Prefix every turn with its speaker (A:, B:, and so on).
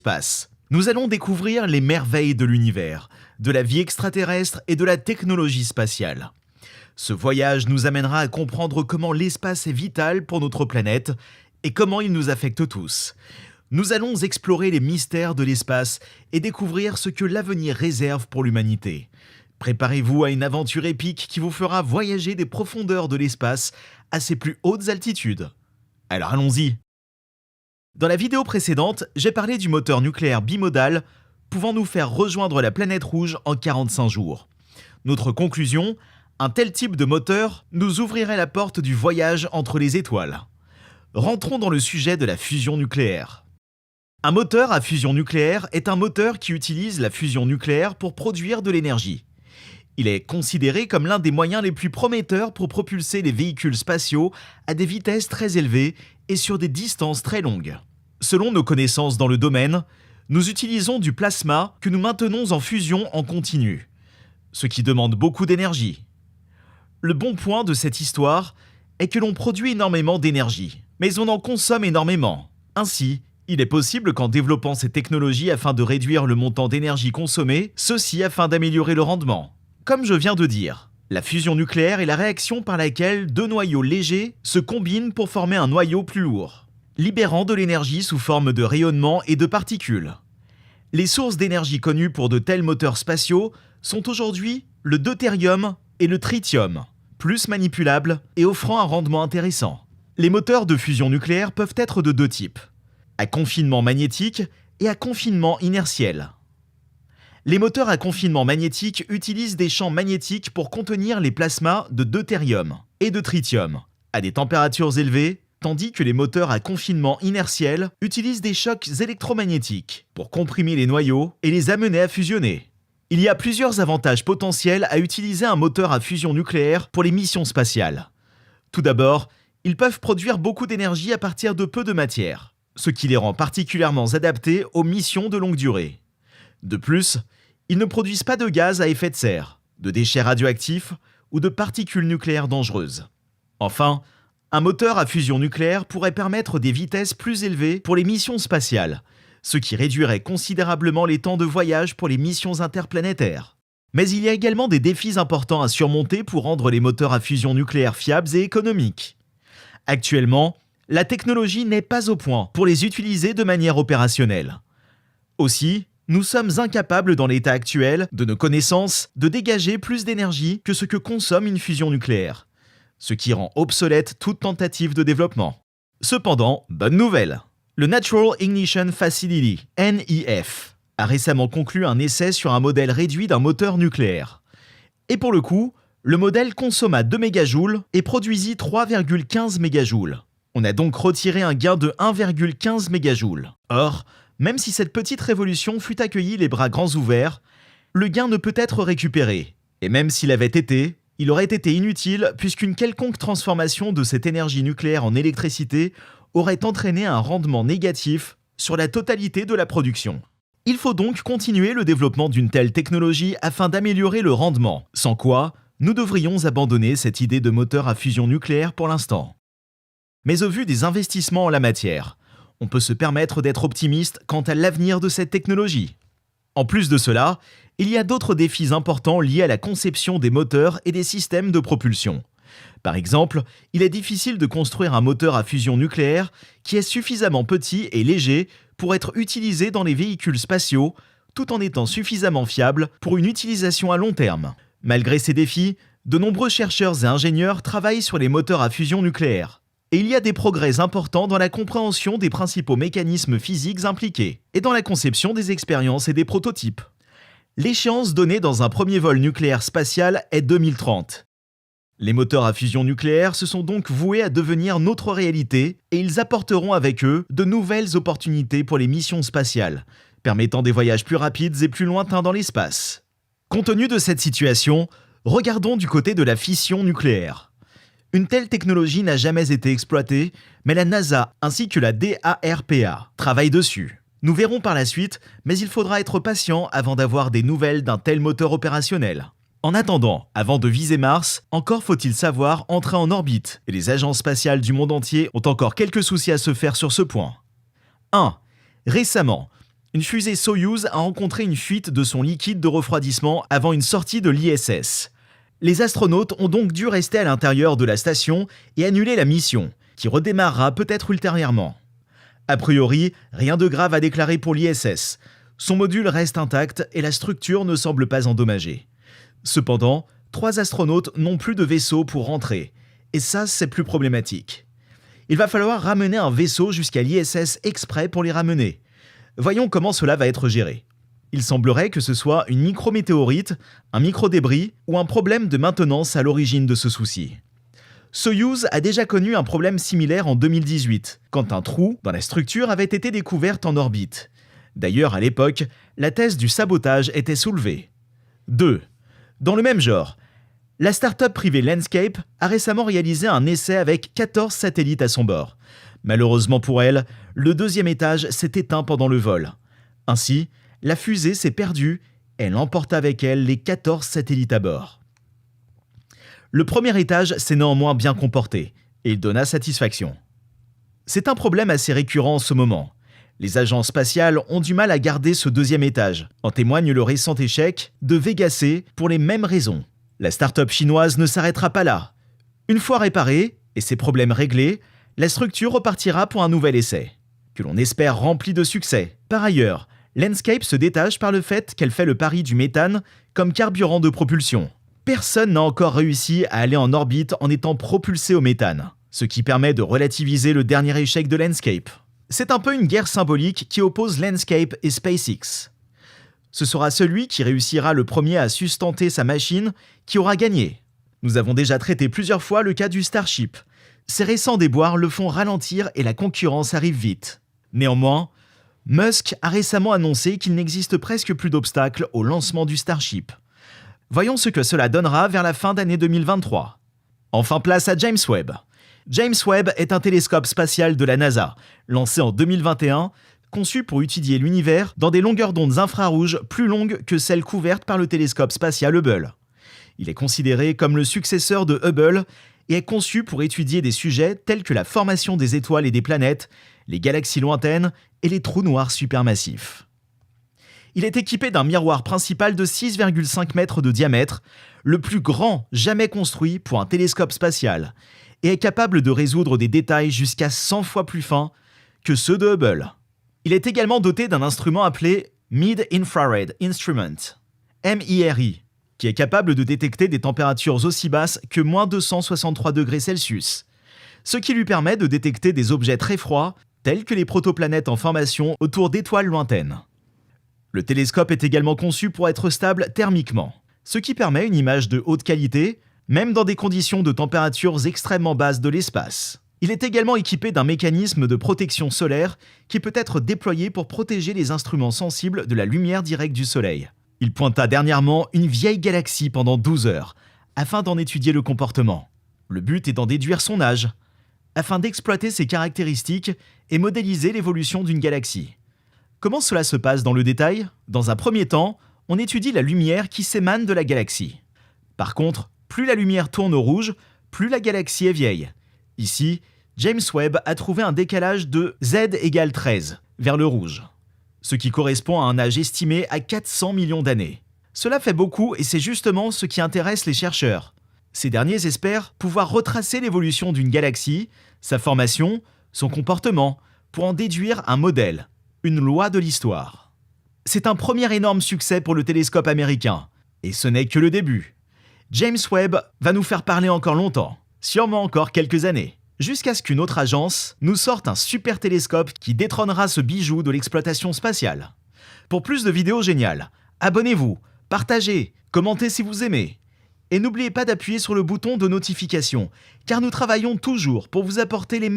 A: Espace. Nous allons découvrir les merveilles de l'univers, de la vie extraterrestre et de la technologie spatiale. Ce voyage nous amènera à comprendre comment l'espace est vital pour notre planète et comment il nous affecte tous. Nous allons explorer les mystères de l'espace et découvrir ce que l'avenir réserve pour l'humanité. Préparez-vous à une aventure épique qui vous fera voyager des profondeurs de l'espace à ses plus hautes altitudes. Alors allons-y! Dans la vidéo précédente, j'ai parlé du moteur nucléaire bimodal pouvant nous faire rejoindre la planète rouge en 45 jours. Notre conclusion, un tel type de moteur nous ouvrirait la porte du voyage entre les étoiles. Rentrons dans le sujet de la fusion nucléaire. Un moteur à fusion nucléaire est un moteur qui utilise la fusion nucléaire pour produire de l'énergie. Il est considéré comme l'un des moyens les plus prometteurs pour propulser les véhicules spatiaux à des vitesses très élevées et sur des distances très longues. Selon nos connaissances dans le domaine, nous utilisons du plasma que nous maintenons en fusion en continu, ce qui demande beaucoup d'énergie. Le bon point de cette histoire est que l'on produit énormément d'énergie, mais on en consomme énormément. Ainsi, il est possible qu'en développant ces technologies afin de réduire le montant d'énergie consommé, ceci afin d'améliorer le rendement. Comme je viens de dire, la fusion nucléaire est la réaction par laquelle deux noyaux légers se combinent pour former un noyau plus lourd, libérant de l'énergie sous forme de rayonnement et de particules. Les sources d'énergie connues pour de tels moteurs spatiaux sont aujourd'hui le deutérium et le tritium, plus manipulables et offrant un rendement intéressant. Les moteurs de fusion nucléaire peuvent être de deux types, à confinement magnétique et à confinement inertiel. Les moteurs à confinement magnétique utilisent des champs magnétiques pour contenir les plasmas de deutérium et de tritium à des températures élevées, tandis que les moteurs à confinement inertiel utilisent des chocs électromagnétiques pour comprimer les noyaux et les amener à fusionner. Il y a plusieurs avantages potentiels à utiliser un moteur à fusion nucléaire pour les missions spatiales. Tout d'abord, ils peuvent produire beaucoup d'énergie à partir de peu de matière, ce qui les rend particulièrement adaptés aux missions de longue durée. De plus, ils ne produisent pas de gaz à effet de serre, de déchets radioactifs ou de particules nucléaires dangereuses. Enfin, un moteur à fusion nucléaire pourrait permettre des vitesses plus élevées pour les missions spatiales, ce qui réduirait considérablement les temps de voyage pour les missions interplanétaires. Mais il y a également des défis importants à surmonter pour rendre les moteurs à fusion nucléaire fiables et économiques. Actuellement, la technologie n'est pas au point pour les utiliser de manière opérationnelle. Aussi, nous sommes incapables dans l'état actuel de nos connaissances de dégager plus d'énergie que ce que consomme une fusion nucléaire, ce qui rend obsolète toute tentative de développement. Cependant, bonne nouvelle, le Natural Ignition Facility, NIF, a récemment conclu un essai sur un modèle réduit d'un moteur nucléaire. Et pour le coup, le modèle consomma 2 mégajoules et produisit 3,15 mégajoules. On a donc retiré un gain de 1,15 mégajoules. Or, même si cette petite révolution fut accueillie les bras grands ouverts, le gain ne peut être récupéré. Et même s'il avait été, il aurait été inutile puisqu'une quelconque transformation de cette énergie nucléaire en électricité aurait entraîné un rendement négatif sur la totalité de la production. Il faut donc continuer le développement d'une telle technologie afin d'améliorer le rendement, sans quoi nous devrions abandonner cette idée de moteur à fusion nucléaire pour l'instant. Mais au vu des investissements en la matière, on peut se permettre d'être optimiste quant à l'avenir de cette technologie. En plus de cela, il y a d'autres défis importants liés à la conception des moteurs et des systèmes de propulsion. Par exemple, il est difficile de construire un moteur à fusion nucléaire qui est suffisamment petit et léger pour être utilisé dans les véhicules spatiaux, tout en étant suffisamment fiable pour une utilisation à long terme. Malgré ces défis, de nombreux chercheurs et ingénieurs travaillent sur les moteurs à fusion nucléaire. Et il y a des progrès importants dans la compréhension des principaux mécanismes physiques impliqués et dans la conception des expériences et des prototypes. L'échéance donnée dans un premier vol nucléaire spatial est 2030. Les moteurs à fusion nucléaire se sont donc voués à devenir notre réalité et ils apporteront avec eux de nouvelles opportunités pour les missions spatiales, permettant des voyages plus rapides et plus lointains dans l'espace. Compte tenu de cette situation, regardons du côté de la fission nucléaire. Une telle technologie n'a jamais été exploitée, mais la NASA ainsi que la DARPA travaillent dessus. Nous verrons par la suite, mais il faudra être patient avant d'avoir des nouvelles d'un tel moteur opérationnel. En attendant, avant de viser Mars, encore faut-il savoir entrer en orbite, et les agences spatiales du monde entier ont encore quelques soucis à se faire sur ce point. 1. Récemment, Une fusée Soyouz a rencontré une fuite de son liquide de refroidissement avant une sortie de l'ISS. Les astronautes ont donc dû rester à l'intérieur de la station et annuler la mission, qui redémarrera peut-être ultérieurement. A priori, rien de grave à déclarer pour l'ISS. Son module reste intact et la structure ne semble pas endommagée. Cependant, 3 astronautes n'ont plus de vaisseau pour rentrer. Et ça, c'est plus problématique. Il va falloir ramener un vaisseau jusqu'à l'ISS exprès pour les ramener. Voyons comment cela va être géré. Il semblerait que ce soit une micrométéorite, un microdébris ou un problème de maintenance à l'origine de ce souci. Soyouz a déjà connu un problème similaire en 2018, quand un trou dans la structure avait été découvert en orbite. D'ailleurs, à l'époque, la thèse du sabotage était soulevée. 2. Dans le même genre, la start-up privée Landscape a récemment réalisé un essai avec 14 satellites à son bord. Malheureusement pour elle, le 2e étage s'est éteint pendant le vol. Ainsi, la fusée s'est perdue et elle emporte avec elle les 14 satellites à bord. Le 1er étage s'est néanmoins bien comporté et il donna satisfaction. C'est un problème assez récurrent en ce moment. Les agences spatiales ont du mal à garder ce 2e étage, en témoigne le récent échec de Vega C pour les mêmes raisons. La start-up chinoise ne s'arrêtera pas là. Une fois réparée et ses problèmes réglés, la structure repartira pour un nouvel essai, que l'on espère rempli de succès. Par ailleurs, Landscape se détache par le fait qu'elle fait le pari du méthane comme carburant de propulsion. Personne n'a encore réussi à aller en orbite en étant propulsé au méthane, ce qui permet de relativiser le dernier échec de Landscape. C'est un peu une guerre symbolique qui oppose Landscape et SpaceX. Ce sera celui qui réussira le premier à sustenter sa machine qui aura gagné. Nous avons déjà traité plusieurs fois le cas du Starship. Ces récents déboires le font ralentir et la concurrence arrive vite. Néanmoins, Musk a récemment annoncé qu'il n'existe presque plus d'obstacles au lancement du Starship. Voyons ce que cela donnera vers la fin d'année 2023. Enfin, place à James Webb. James Webb est un télescope spatial de la NASA, lancé en 2021, conçu pour étudier l'univers dans des longueurs d'onde infrarouges plus longues que celles couvertes par le télescope spatial Hubble. Il est considéré comme le successeur de Hubble et est conçu pour étudier des sujets tels que la formation des étoiles et des planètes, les galaxies lointaines et les trous noirs supermassifs. Il est équipé d'un miroir principal de 6,5 mètres de diamètre, le plus grand jamais construit pour un télescope spatial, et est capable de résoudre des détails jusqu'à 100 fois plus fins que ceux de Hubble. Il est également doté d'un instrument appelé Mid-Infrared Instrument, MIRI, qui est capable de détecter des températures aussi basses que moins 263 degrés Celsius, ce qui lui permet de détecter des objets très froids, tels que les protoplanètes en formation autour d'étoiles lointaines. Le télescope est également conçu pour être stable thermiquement, ce qui permet une image de haute qualité, même dans des conditions de températures extrêmement basses de l'espace. Il est également équipé d'un mécanisme de protection solaire qui peut être déployé pour protéger les instruments sensibles de la lumière directe du Soleil. Il pointa dernièrement une vieille galaxie pendant 12 heures, afin d'en étudier le comportement. Le but est d'en déduire son âge, afin d'exploiter ses caractéristiques et modéliser l'évolution d'une galaxie. Comment cela se passe dans le détail ? Dans un premier temps, on étudie la lumière qui s'émane de la galaxie. Par contre, plus la lumière tourne au rouge, plus la galaxie est vieille. Ici, James Webb a trouvé un décalage de Z égale 13 vers le rouge, ce qui correspond à un âge estimé à 400 millions d'années. Cela fait beaucoup et c'est justement ce qui intéresse les chercheurs. Ces derniers espèrent pouvoir retracer l'évolution d'une galaxie, sa formation, son comportement, pour en déduire un modèle, une loi de l'histoire. C'est un premier énorme succès pour le télescope américain, et ce n'est que le début. James Webb va nous faire parler encore longtemps, sûrement encore quelques années, jusqu'à ce qu'une autre agence nous sorte un super télescope qui détrônera ce bijou de l'exploitation spatiale. Pour plus de vidéos géniales, abonnez-vous, partagez, commentez si vous aimez. Et n'oubliez pas d'appuyer sur le bouton de notification, car nous travaillons toujours pour vous apporter les